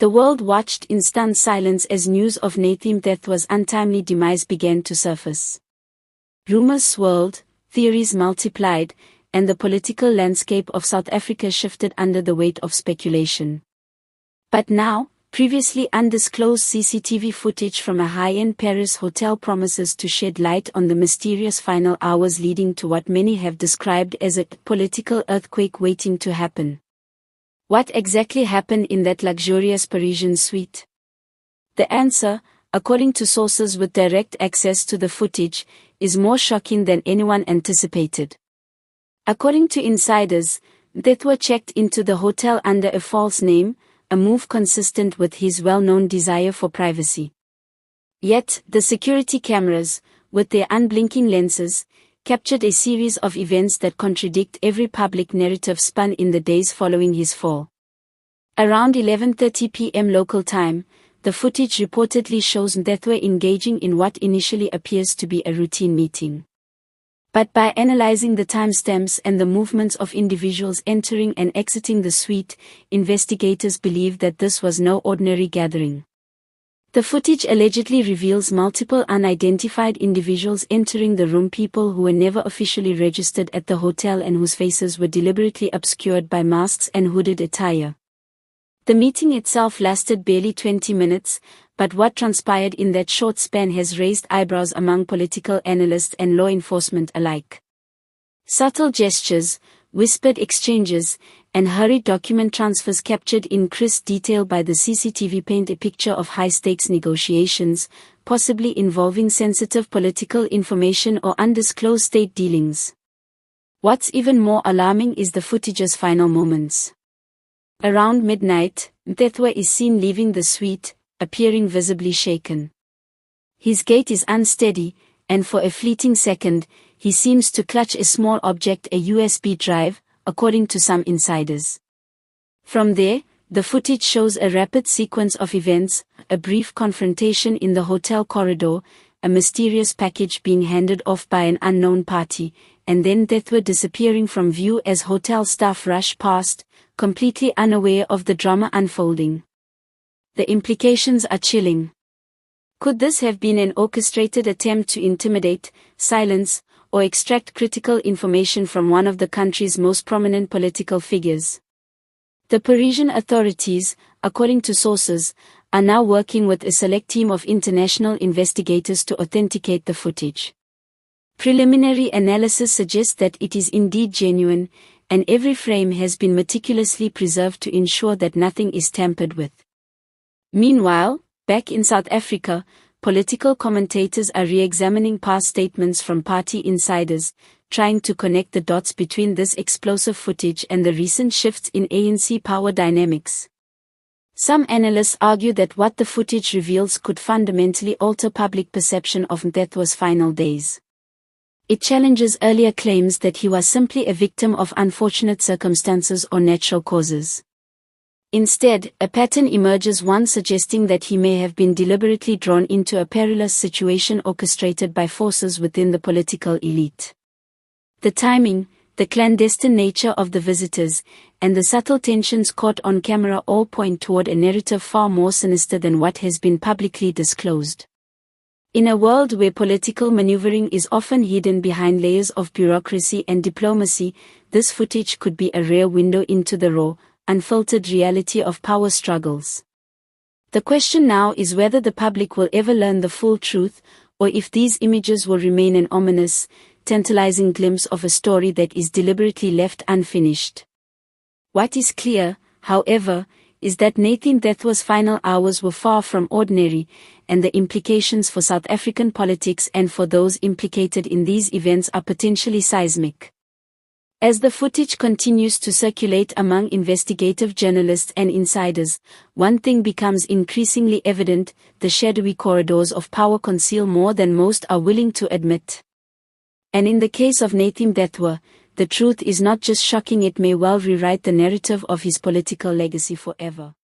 The world watched in stunned silence as news of Nathi Mthethwa's untimely demise began to surface. Rumors swirled, theories multiplied, and the political landscape of South Africa shifted under the weight of speculation. But now, previously undisclosed CCTV footage from a high-end Paris hotel promises to shed light on the mysterious final hours leading to what many have described as a political earthquake waiting to happen. What exactly happened in that luxurious Parisian suite? The answer, according to sources with direct access to the footage, is more shocking than anyone anticipated. According to insiders, Mthethwa checked into the hotel under a false name, a move consistent with his well-known desire for privacy. Yet, the security cameras, with their unblinking lenses, captured a series of events that contradict every public narrative spun in the days following his fall. Around 11:30 p.m. local time, the footage reportedly shows Mthethwa engaging in what initially appears to be a routine meeting. But by analyzing the timestamps and the movements of individuals entering and exiting the suite, investigators believe that this was no ordinary gathering. The footage allegedly reveals multiple unidentified individuals entering the room, people who were never officially registered at the hotel and whose faces were deliberately obscured by masks and hooded attire. The meeting itself lasted barely 20 minutes, but what transpired in that short span has raised eyebrows among political analysts and law enforcement alike. Subtle gestures, whispered exchanges, and hurried document transfers captured in crisp detail by the CCTV paint a picture of high-stakes negotiations, possibly involving sensitive political information or undisclosed state dealings. What's even more alarming is the footage's final moments. Around midnight, Mthethwa is seen leaving the suite, appearing visibly shaken. His gait is unsteady, and for a fleeting second, he seems to clutch a small object, a USB drive, according to some insiders. From there, the footage shows a rapid sequence of events, a brief confrontation in the hotel corridor, a mysterious package being handed off by an unknown party, and then Mthethwa disappearing from view as hotel staff rush past, completely unaware of the drama unfolding. The implications are chilling. Could this have been an orchestrated attempt to intimidate, silence, or extract critical information from one of the country's most prominent political figures? The Parisian authorities, according to sources, are now working with a select team of international investigators to authenticate the footage. Preliminary analysis suggests that it is indeed genuine, and every frame has been meticulously preserved to ensure that nothing is tampered with. Meanwhile, back in South Africa, political commentators are re-examining past statements from party insiders, trying to connect the dots between this explosive footage and the recent shifts in ANC power dynamics. Some analysts argue that what the footage reveals could fundamentally alter public perception of Mthethwa's final days. It challenges earlier claims that he was simply a victim of unfortunate circumstances or natural causes. Instead, a pattern emerges, one suggesting that he may have been deliberately drawn into a perilous situation orchestrated by forces within the political elite. The timing, the clandestine nature of the visitors, and the subtle tensions caught on camera all point toward a narrative far more sinister than what has been publicly disclosed. In a world where political maneuvering is often hidden behind layers of bureaucracy and diplomacy, this footage could be a rare window into the raw, unfiltered reality of power struggles. The question now is whether the public will ever learn the full truth, or if these images will remain an ominous, tantalizing glimpse of a story that is deliberately left unfinished. What is clear, however, is that Nathi Mthethwa's final hours were far from ordinary, and the implications for South African politics and for those implicated in these events are potentially seismic. As the footage continues to circulate among investigative journalists and insiders, one thing becomes increasingly evident: the shadowy corridors of power conceal more than most are willing to admit. And in the case of Nathi Mthethwa, the truth is not just shocking, it may well rewrite the narrative of his political legacy forever.